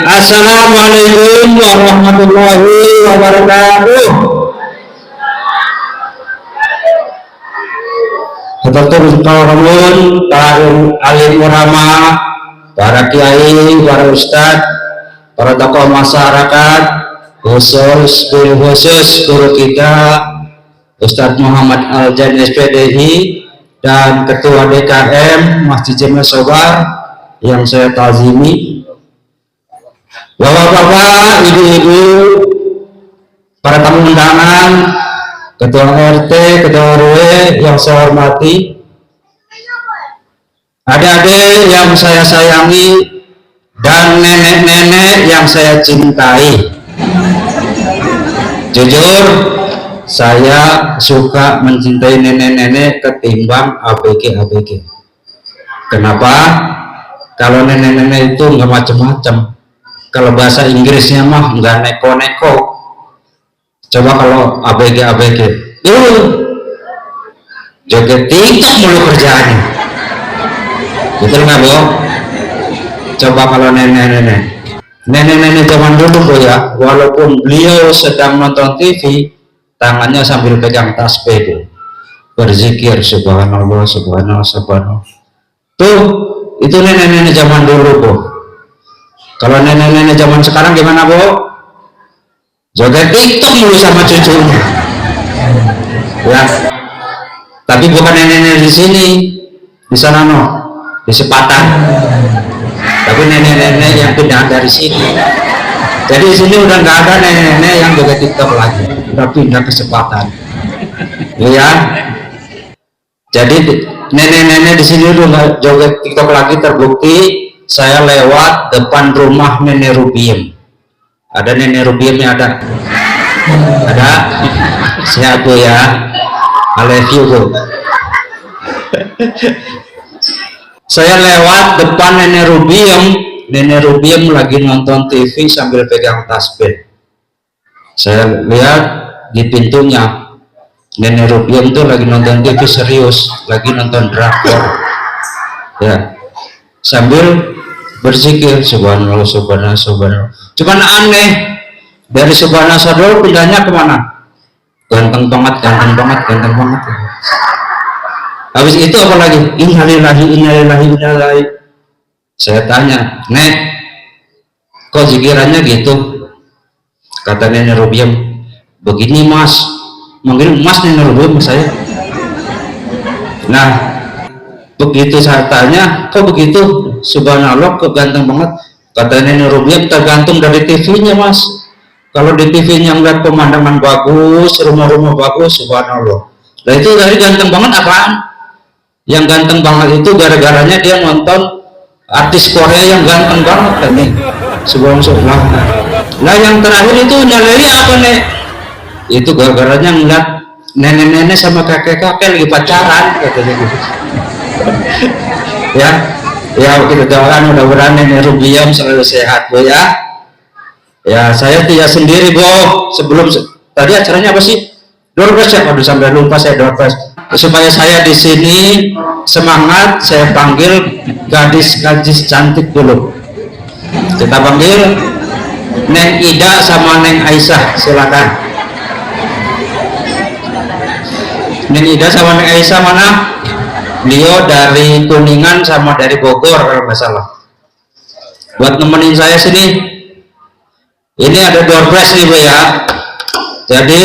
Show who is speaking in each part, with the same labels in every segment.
Speaker 1: Assalamualaikum warahmatullahi wabarakatuh. Betul kawan para alim ulama, para kiai, para ustadz, para tokoh masyarakat, khusus guru kita Ustadz Muhammad Al-Jan SPDI dan Ketua DKM Masjid Jami Sobar yang saya tazimi, bapak-bapak, ibu-ibu, para tamu undangan, Ketua RT, Ketua RW yang saya hormati, adik-adik yang saya sayangi, dan nenek-nenek yang saya cintai. Jujur, saya suka mencintai nenek-nenek ketimbang ABG. Kenapa? Kalau nenek-nenek itu nggak macam-macam. Kalau bahasa Inggrisnya mah nggak neko-neko. Coba kalau ABG, joget TikTok mulu kerjaannya. Betul nggak, Bu? Coba kalau nenek-nenek zaman dulu, Bu, ya, walaupun beliau sedang nonton TV, tangannya sambil pegang tasbih, berzikir subhanallah, subhanallah. Tuh, itu nenek-nenek zaman dulu, Bu. Kalau nenek-nenek zaman sekarang gimana, Bu? Joget TikTok mulu sama cucunya. Ya. Tapi bukan nenek-nenek di sini, di sana, no, di Sepatan. Tapi nenek-nenek yang pindah dari sini. Jadi di sini udah nggak ada nenek-nenek yang joget TikTok lagi, udah pindah ke Sepatan. Ya. Jadi nenek-nenek di sini udah nggak joget TikTok lagi, terbukti saya lewat depan rumah Nenek Rubiem. Ada Nenek Rubiemnya, ada sehat, Bu, ya. I love you, Bu. Saya lewat depan Nenek Rubiem lagi nonton TV sambil pegang tasbih. Saya lihat di pintunya Nenek Rubiem tuh lagi nonton TV serius, lagi nonton drakor, ya, sambil berzikir subhanallah, subhanallah. Cuman aneh, dari subhanallah sadar pindahnya kemana? Ganteng banget. Habis itu apa lagi? Innalillahi. Saya tanya, Nek, kok zikirannya gitu? Kata Nenek Rubiem, begini Mas, manggil Mas Nenek Rubiem saya. Nah, begitu saya tanya, kok begitu? Subhanallah, kok ganteng banget? Kata Nenek Rubiem, tergantung dari TV-nya, Mas. Kalau di TV-nya ngeliat pemandangan bagus, rumah-rumah bagus, subhanallah. Nah, itu dari ganteng banget apaan? Yang ganteng banget itu gara-garanya dia nonton artis Korea yang ganteng banget kan nih. Subhanallah. Nah, yang terakhir itu nyalari apa, Nek? Itu gara-garanya ngeliat nenek-nenek sama kakek-kakek lagi pacaran, katanya gitu. Ya, kita doakan mudah-mudahan Nenek Rubiem selalu sehat, Bu, ya. Ya, saya tidak sendiri, Bu. Sebelum tadi acaranya apa sih? Doorpress ya, waduh sampai lupa saya doorpress. Supaya saya di sini semangat, saya panggil gadis-gadis cantik dulu. Kita panggil Neng Ida sama Neng Aisyah, silakan. Neng Ida sama Neng Aisyah mana? Beliau dari Kuningan sama dari Bogor kalau nggak salah. Buat nemenin saya sini. Ini ada doorpress nih, Bu, ya. Jadi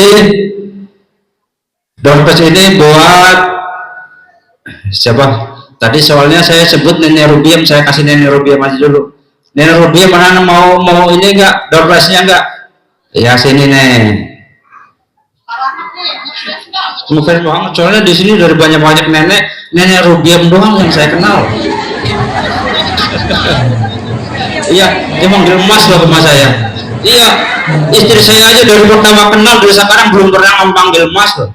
Speaker 1: doorpress ini buat siapa? Tadi soalnya saya sebut Nenek Rubiem, saya kasih Nenek Rubiem aja dulu. Nenek Rubiem mana mau ini enggak? Doorpressnya enggak? Ya, sini, Nek. Bukan banget, soalnya di sini dari banyak nenek Rubiem doang yang saya kenal. Iya, dia manggil Mas loh sama saya. Iya, istri saya aja dari pertama kenal dari sekarang belum pernah memanggil Mas loh.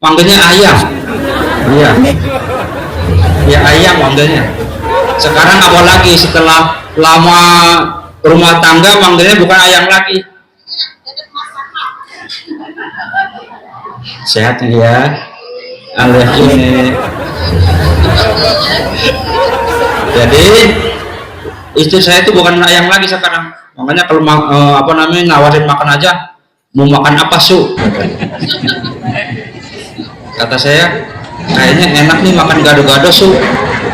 Speaker 1: Panggilnya Ayang. Iya. Ya, Ayang manggilnya. Sekarang apalagi setelah lama rumah tangga manggilnya bukan Ayang lagi. Sehat ya, alhamdulillah. Jadi istri saya itu bukan Ayang lagi sekarang, Makanya kalau apa namanya nawarin makan aja, mau makan apa su? Kata saya, kayaknya enak nih makan gado-gado su.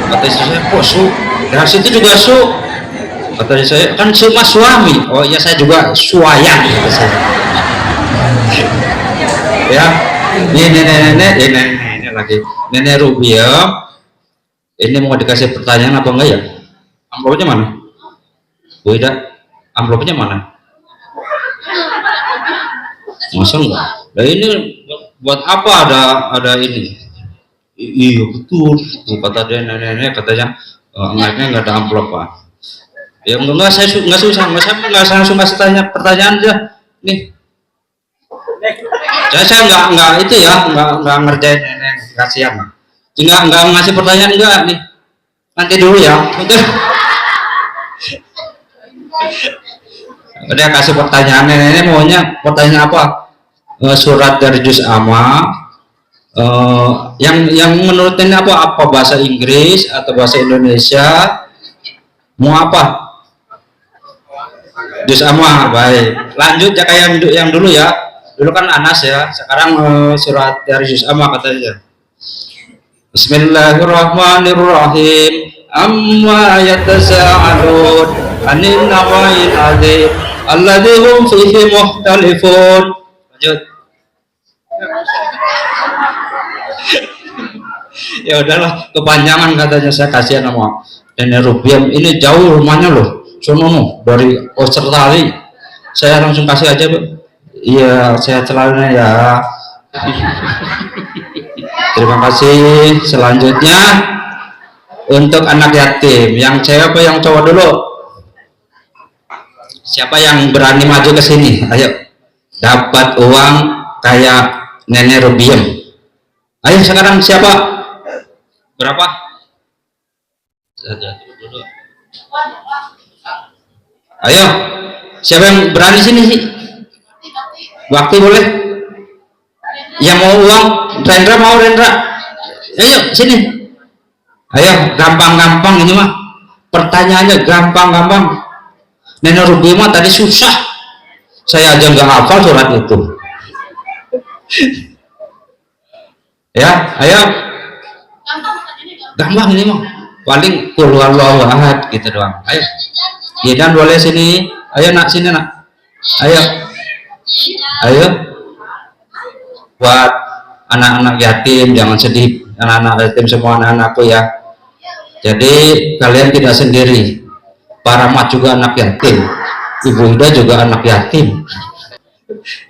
Speaker 1: Kata saya, kok su? Dari situ juga su. Kata saya, kan su mas suami. Oh iya saya juga suayang. Kata saya. Ya, ini nenek lagi. Nenek Rubiam. Ini mau dikasih pertanyaan apa enggak ya? Amplopnya mana? Bu Ida, amplopnya mana? Masa enggak? Nah ini buat apa ada ini? Iya betul, kata dia nenek katanya enggaknya enggak ada amplop pak. Ya enggak saya enggak susah, enggak langsung kasih tanya pertanyaan aja. Nih, saya enggak itu ya, enggak ngerjain nenek kasihan. Enggak ngasih pertanyaan enggak nih. Nanti dulu ya. Udah kasih pertanyaan nenek maunya pertanyaan apa? Surat dari juz amma. Yang menurut nenek apa bahasa Inggris atau bahasa Indonesia? Mau apa? Juz amma, baik. Lanjut ya kayak yang dulu ya. Dulu kan Anas ya. Sekarang surat dari juz amma katanya. Bismillahirrahmanirrahim. Amma yatasa'alun 'anil naba'il 'adzim alladzi hum fihi mukhtalifun. Lanjut. Ya udahlah, kepanjangan katanya, saya kasihan sama Nenek Rubiam. Ini jauh rumahnya loh, sono dari Australia. Saya langsung kasih aja, Bu. Iya, saya selalu ya. Terima kasih. Selanjutnya untuk anak yatim, yang cewek apa yang cowok dulu? Siapa yang berani maju ke sini? Ayo, dapat uang kayak Nenek Rubiam. Ayo sekarang siapa? Berapa? Ayo, siapa yang berani sini sih? Waktu boleh? Yang mau uang? Rendra mau Rendra? Ayo sini. Ayo, gampang-gampang ini mah. Pertanyaannya gampang-gampang. Nenek Rubiam mah tadi susah. Saya aja nggak hafal surat itu. Ya, ayo. Gampang ini mah. Paling qul huwallahu ahad gitu doang. Ayo. Ya dan boleh sini. Ayo nak sini nak. Ayo. Ayo. Buat anak-anak yatim jangan sedih, anak-anak yatim semua anak-anakku ya. Jadi kalian tidak sendiri. Para mat juga anak yatim. Ibu Ida juga anak yatim.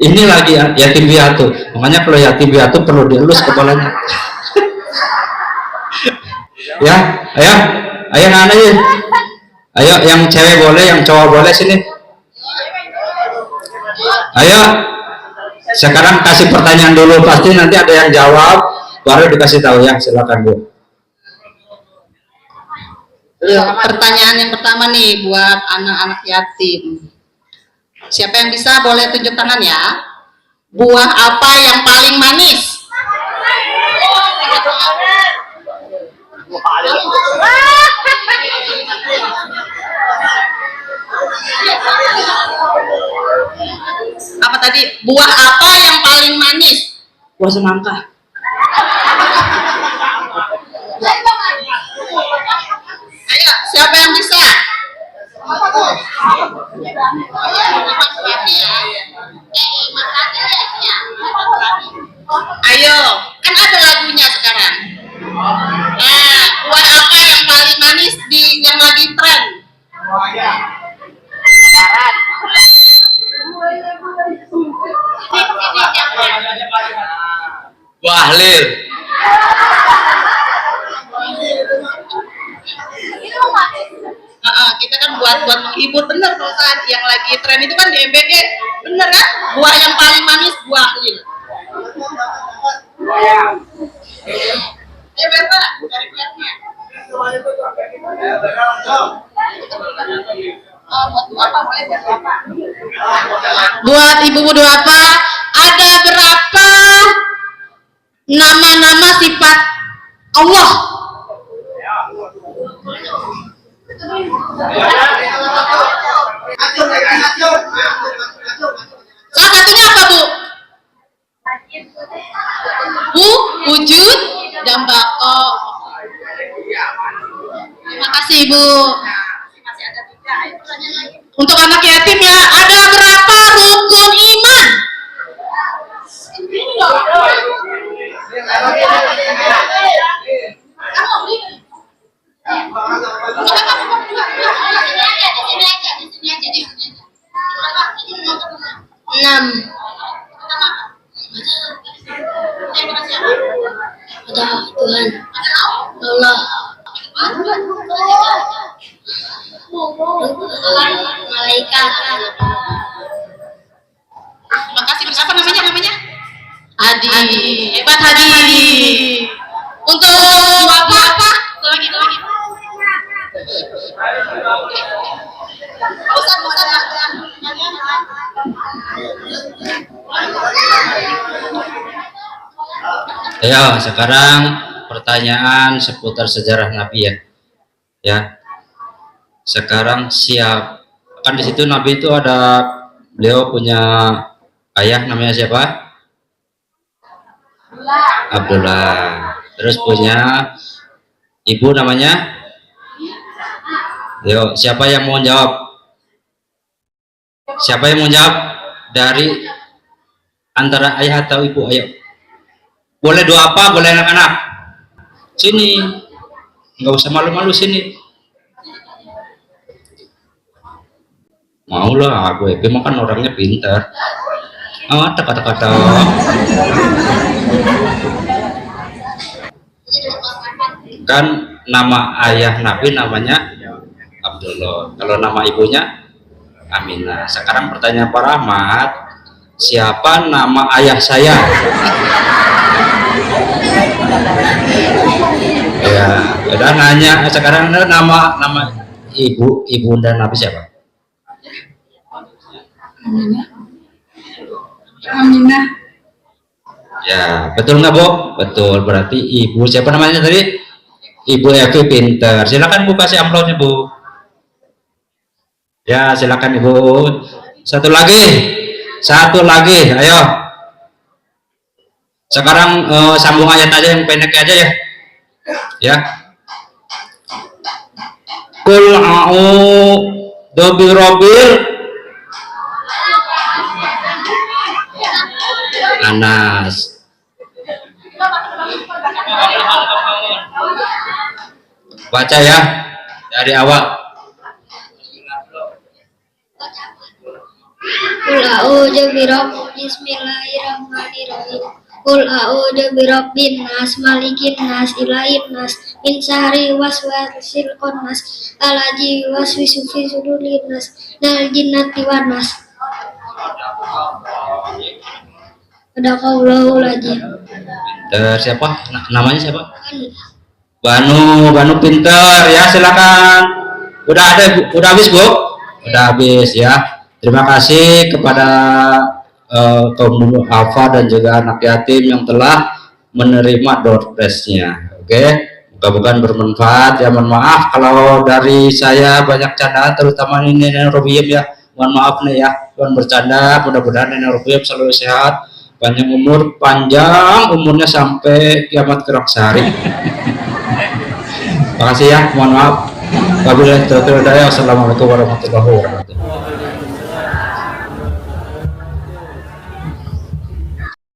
Speaker 1: Ini lagi yatim piatu. Makanya kalau yatim piatu perlu dielus kepalanya. Ya, ayo, ayo anak aja. Ayo, yang cewek boleh, yang cowok boleh sini. Ayo. Sekarang kasih pertanyaan dulu, pasti nanti ada yang jawab, baru dikasih tahu ya. Silakan Bu.
Speaker 2: Pertanyaan yang pertama nih buat anak-anak yatim. Siapa yang bisa boleh tunjuk tangan ya? Buah apa yang paling manis? Apa tadi? Buah apa yang paling manis? Buah semangka. Ayo, siapa yang bisa? Ayo, kan ada lagunya sekarang. Nah, buah apa yang paling manis yang lagi tren?
Speaker 1: Buah lil.
Speaker 2: Kita kan buat menghibur, bener Pak Ustadz. Yang lagi tren itu kan di MBG, bener kan? Buah yang paling manis buah lil. Ya Bapak, dari buahnya. Buat ibu-ibu apa? Ada berapa nama-nama sifat Allah? Salah satunya apa, Bu? Bu, wujud dan bako. Terima kasih, Bu. Untuk anak yatim ya, ada berapa rukun iman? Enam. Ada Tuhan Allah, malaikat. Terima kasih. Apa namanya? Adi. Hebat Adi. Untuk apa? Lagi.
Speaker 1: Ya, sekarang pertanyaan seputar sejarah Nabi ya. Ya. Sekarang kan di situ Nabi itu ada, beliau punya ayah namanya siapa? Abdullah. Terus punya ibu namanya? Yo, siapa yang mau jawab? Siapa yang mau jawab dari antara ayah atau ibu? Ayo. Boleh doa apa? Boleh anak-anak. Sini. Nggak usah malu-malu sini. Mau lah, aku emang kan orangnya pintar. Kata-kata. Kan nama ayah Nabi namanya Abdullah. Kalau nama ibunya Aminah. Sekarang pertanyaan Pak Rahmat, siapa nama ayah saya? Ya, udah nanya. Sekarang nama ibunda Nabi siapa?
Speaker 3: Aminah.
Speaker 1: Ya, betul nggak, Bu? Betul. Berarti ibu siapa namanya tadi? Ibu Evi pinter. Silakan Bu, kasih amplopnya, Bu. Ya, silakan Ibu. Satu lagi. Ayo. Sekarang sambung ayat aja yang pendek aja ya. Ya. Qul a'udzu birabbil Anas. Baca ya dari awal.
Speaker 4: Qul a'udzu Bismillahirrahmanirrahim. Qul a'udzu birabbin nas, malikin nas, ilahin nas, min syarri waswasil khannas, allazi yuwaswisu fi sudurin nas, minal jinnati wan nas. Sadaqallahul azim.
Speaker 1: Siapa? Namanya siapa? Banu pinter ya, silakan. Udah habis, Bu? Udah habis ya. Terima kasih kepada kaum duafa dan juga anak yatim yang telah menerima door prize-nya. Oke, mudah-mudahan bermanfaat ya. Mohon maaf kalau dari saya banyak candaan, terutama ini Nenek Robiim ya. Mohon maaf nih ya, bukan bercanda. Mudah-mudahan Nenek Robiim selalu sehat, panjang umurnya sampai kiamat kelak sehari. Terima kasih ya, mohon maaf. Wabillahi taufiq wal hidayah. Wassalamualaikum warahmatullahi wabarakatuh.